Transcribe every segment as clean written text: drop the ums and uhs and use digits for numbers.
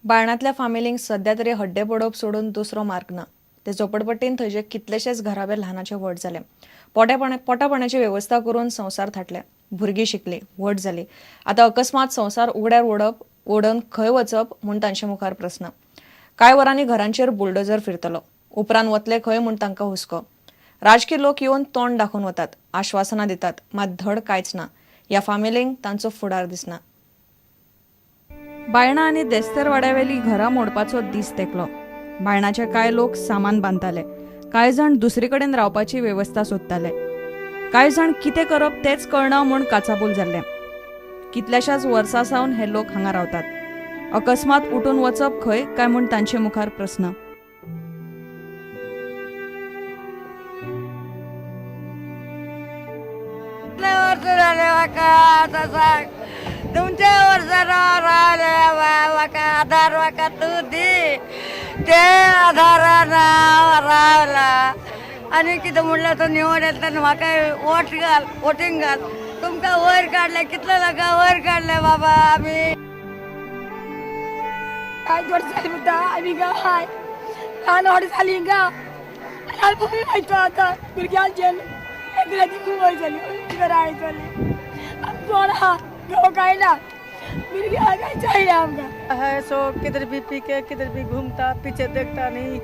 बायणातल्या फामिलींक सध्या तरी हड्डे पडप सोडून दुसरो मार्ग ना. ते झोपडपट्टीन थंयचे कितलेशेच घराबे ल्हानाचे व्हड जाले. पोटापाण्याची व्यवस्था करून संसार थाटले. भुरगीं शिकली, व्हड जाली. आता अकस्मात संसार उगड्यार ओडून खंय वचप म्हूण तांचे मुखार प्रस्न. कांय वरांनी घरांचेर बुलडोजर फिरतलो. उपरांत वतले खंय म्हूण तांकां हुस्को. राजकीय लोक येवन तोंड दाखोवन वतात, आश्वासनां दितात, मात धड कांयच ना. ह्या फामिलींक तांचो फुडार दिसना. बायणां आनी देस्तर वाड्यावेली घरां मोडपाचो दीस तेकलो. बायणाचे कांय लोक सामान बांदताले, कांय जाण दुसरे कडेन रावपाची वेवस्था सोदताले, कांय जाण कितें करप तेंच कळना म्हूण काचाबूल जाल्ले. कितल्याशाच वर्सां सावन हे लोक हांगा रावतात. अकस्मात उठून वचप खंय काय म्हूण तांचे मुखार प्रस्न. तुमच्या वर्षाला राहिले आधार वाका तू दी ते आधार रावला आणि कितें म्हणल्यार तो निवड येता म्हाका वोटींग घाल तुमकां वयर काडले कितले लोकां वयर काडले बाबा आमी काय वर्ष झाली म्हणटा आमी गाय ल्हान व्हड जाली गा आमी वयता आतां भुरग्यांचे एकल्याची खूब वय जाली कितें जाली आमचो गो काय ना भुरग्यां काय चाहिए आमकां है सो किधर भी पी के किधर भी घूमता पीछे देखता नहीं.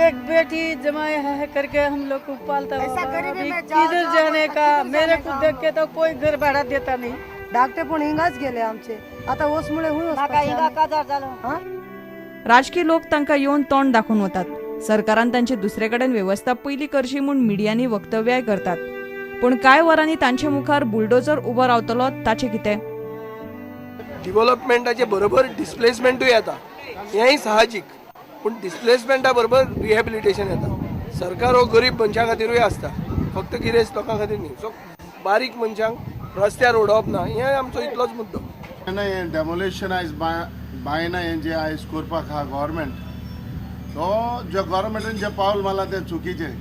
एक बेटी जमाए है करके हम लोग को पालता अभी किधर जाने का मेरे को देख के तो कोई घर भाड़ा देता नहीं. धाकटे पण हिंगाच गेले आमचे आता ओसमुळे राजकीय लोक तांकां येवन तोंड दाखोवन वतात. सरकारान तांची दुसरे कडेन व्यवस्था पयली करची म्हूण मिडियांनी वक्तव्याय करतात. पूण कांय वरांनी तांचे मुखार बुलडोजर उबो रावतलो ताचें कितें? डेव्हलपमेंटाचे बरोबर डिस्प्लेसमेंटूय येता, हेंय साहजीक. पूण डिस्प्लेसमेंटा बरोबर रिहॅबिलिटेशन येता. सरकार हो गरीब मनशां खातीरूय आसता, फक्त गिरेस्त लोकां खातीर न्ही. सो बारीक मनशांक रस्त्यार उडोवप ना, हें आमचो इतलोच मुद्दो. डेमोलेशन आयज बायना हें जें आयज करपाक आहा गव्हर्मेंट, तो जे गव्हर्मेंटान जें पावल मारला तें चुकीचें.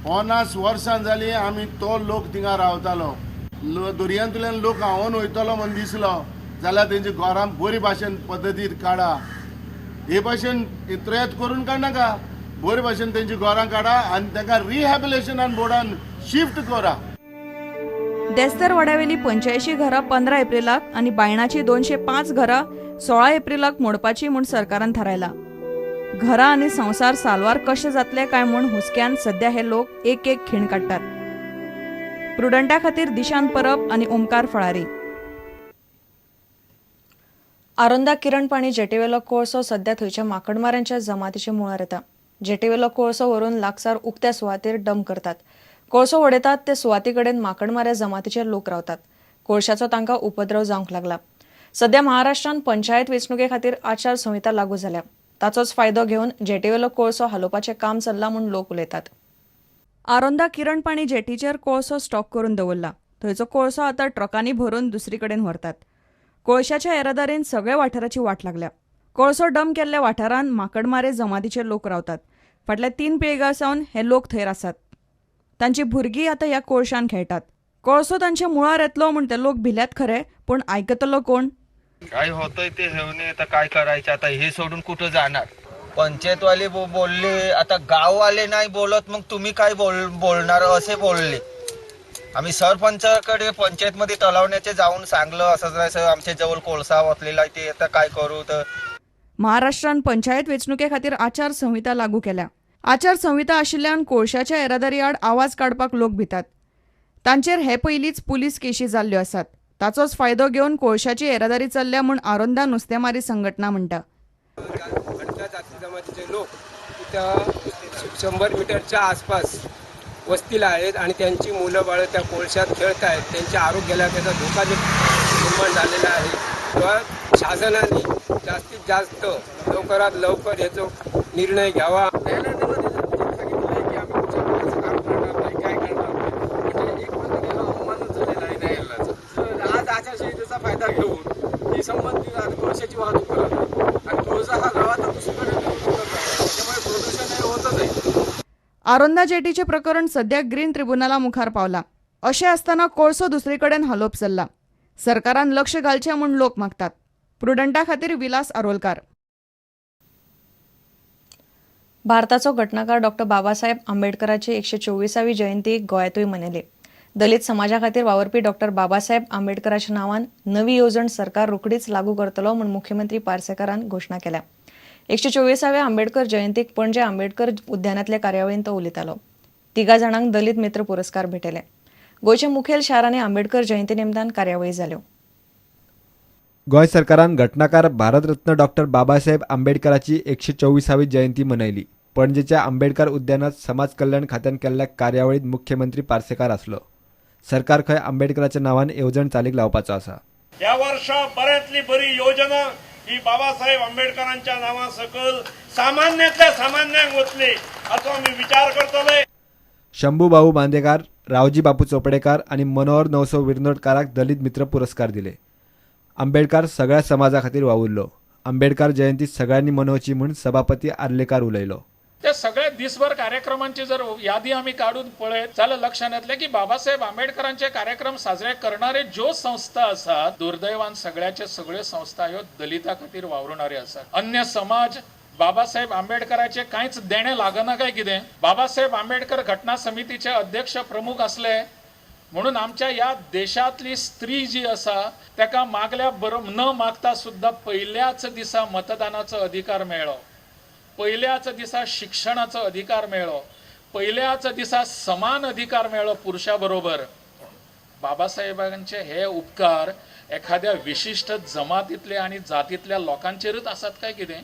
50 वर्सां जालीं आमी तो लोक थिंगा रावतालो. दर्यांतल्यान लोक हांवून वयतलो म्हूण दिसलो जाल्यार तेंची घरां बरी भाशेन पद्दतीन काडा. हे भाशेन इतरेत करून काडनाका, बरे भाशेन तेंची घरां काडा आनी तांकां रिहॅबिलिटेशन बोर्डान शिफ्ट करा. देस्तर वाड्यावेली 85 घरां 15 एप्रिलाक आनी बायणाची 205 घरां 16 एप्रिलाक मोडपाची म्हूण सरकारान थारायला. घरां आनी संसार साल्वार कशे जातले काय म्हूण हुस्क्यान सध्या हे लोक एक खीण काडटात. प्रुडंटा खातीर दिशांत परब आनी ओमकार फळारी. आरोंदा किरण पाणी जेटीवेलो कोळसो सध्या थंयच्या माकडमाऱ्यांच्या जमातीचे मुळार येता. जेटीवेलो कोळसो व्हरून लागसार उक्त्या सुवातेर डंप करतात. कोळसो उडयतात ते सुवाती कडेन माकडमाऱ्या जमातीचे लोक रावतात. कोळशाचो तांकां उपद्रव जावंक लागला. सध्या महाराष्ट्रान पंचायत वेंचणुके खातीर आचार संहिता लागू जाल्या. ताचोच फायदो घेवन जेटीवेलो कोळसो हालोवपाचें काम चल्लां म्हूण लोक उलयतात. आरोंदा किरण पाणी जेटीचेर कोळसो स्टॉक करून दवरला. थंयचो कोळसो आतां ट्रकांनी भरून दुसरी कडेन व्हरतात. कोळशाच्या येरादारीन सगळ्या वाठाराची वाट लागल्या. कोळसो डंप केल्ल्या वाठारांत माकडमारे जमातीचे लोक रावतात. फाटल्या 3 पिळग्यां सावन हे लोक थंय आसात. तांची भुरगीं आतां ह्या कोळशान खेळटात. कोळसो तांच्या मुळार येतलो म्हूण ते लोक भिल्यात खरे, पूण आयकतलो कोण? काय होतंय ते हेवणे आता काय करायचं. आता हे सोडून कुठं जाणार. पंचायतवाले बोलले, आता गाववाले नाही बोलत, मग तुम्ही काय बोलणार असे बोलले. आम्ही सरपंचाकडे पंचायतमध्ये तलावण्याचे जाऊन सांगलं असं आमच्या जवळ कोळसा वाचलेला आहे ते आता काय करू. तर महाराष्ट्रान पंचायत वेंचणुके खातीर आचार संहिता लागू केल्या. आचार संहिता आशिल्ल्यान कोळशाच्या येरादारी आड आवाज काडपाक लोक भितात. तांचेर हे पयलींच पुलीस केशी जाल्ल्यो आसात. ताचोच फायदो घेवन कोळशाची येरादारी चल्ल्या म्हूण आरोंदा नुस्तेमारी संघटना म्हणटा. जाती जमातीचे लोक त्या 100 मीटरच्या आसपास वस्तीला आहेत आणि त्यांची मुलं बाळं त्या कोळशात खेळत आहेत. त्यांच्या आरोग्याला त्याचा धोका निर्माण झालेला आहे. तेव्हा शासनाने जास्तीत जास्त लवकरात लवकर याचा निर्णय घ्यावा. आज आचारसंहितेचा फायदा घेऊन ही संबंधित कोळशाची वाहतूक करत आणि कोळसा हा गावात दुसरीकडे त्यामुळे प्रदूषण होतच आहे. आरोंदा जेटीचे प्रकरण सध्या ग्रीन ट्रिब्युनला मुखार पावला. अशें आसतना कोळसो दुसरी कडेन हालोवप चल्ला. सरकारान लक्ष घालचें म्हूण लोक मागतात. प्रुडंटा खातीर विलास आरोलकार. भारताचो घटनाकार डॉक्टर बाबासाहेब आंबेडकराची 124वी जयंती गोंयांतूय मनयली. दलित समाजा खातीर वावरपी डॉक्टर बाबासाहेब आंबेडकराच्या नांवान नवी येवजण सरकार रोखडीच लागू करतलो म्हूण मुख्यमंत्री पार्सेकारान घोशणा केल्या. 124व्या आंबेडकर जयंतीक पणजे आंबेडकर उद्यानांतल्या कार्यावळींत तो उलयतालो. 3 जाणांक दलित मित्र पुरस्कार भेटयले. गोंयच्या मुखेल शारांनी आंबेडकर जयंती निमतान कार्यावळी जाल्यो. गोंय सरकारान घटनाकार भारतरत्न डॉक्टर बाबासाहेब आंबेडकराची 124वी जयंती मनयली. पणजेच्या आंबेडकर उद्यानात समाज कल्याण खात्यान केल्ल्या कार्यावळीत मुख्यमंत्री पार्सेकार आसलो. सरकार खंय आंबेडकराच्या नांवान येवजण चालीक लावपाचो आसा. ह्या वर्षा बऱ्यांतली बरी योजना ही बाबासाहेब आंबेडकरांच्या नांवा सकल सामान्यातल्या सामान्यांक वतली हाचो आमी विचार करतले. शंभू भाऊ बांदेकार, रावजी बापू चोपडेकार आणि मनोहर नवसो विर्नोडकाराक दलित मित्र पुरस्कार दिले. आंबेडकर सगळ्या समाजा खातीर वावुरलो. आंबेडकर जयंती सगळ्यांनी मनोवची म्हूण सभापती आर्लेकार उलयलो. त्या सगळ्या दिसभर कार्यक्रमांची जर यादी आम्ही काढून पळयत जाल्यार लक्षात येतले की बाबासाहेब आंबेडकरांचे कार्यक्रम साजरे करणारे ज्यो संस्था आसात, दुर्दैवान सगळ्याचे सगळ्यो संस्था ह्यो दलिता खातीर वावरणारे आसात. अन्य समाज बाबासाहेब आंबेडकरांचे कांयच देणे लागना काय कितें? बाबासाहेब आंबेडकर घटना समितीचे अध्यक्ष प्रमुख असले म्हणून आमच्या या देशातली स्त्री जी आसा ताका मागल्या न मागता सुद्धा पहिल्याच दिसा मतदानाचो अधिकार मेळ्ळो. पहिल्याच दिसा शिक्षणाचो अधिकार मेळ्ळो. पहिल्याच दिसा समान अधिकार मेळ्ळो पुरुषा बरोबर. बाबासाहेबांचे हे उपकार एखाद्या विशिष्ट जमातीतले आणि जातीतल्या लोकांचेरच आसात काय कितें?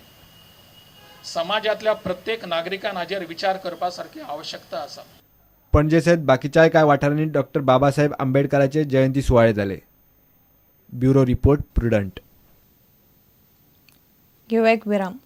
समाजातल्या प्रत्येक नागरिकान हाजेर विचार करपासारखी आवश्यकता आसा. पणजे सयत बाकीच्याय कांय वाठारांनी डॉक्टर बाबासाहेब आंबेडकराचे जयंती सुवाळे जाले. Bureau report, prudent. घेऊया एक विराम.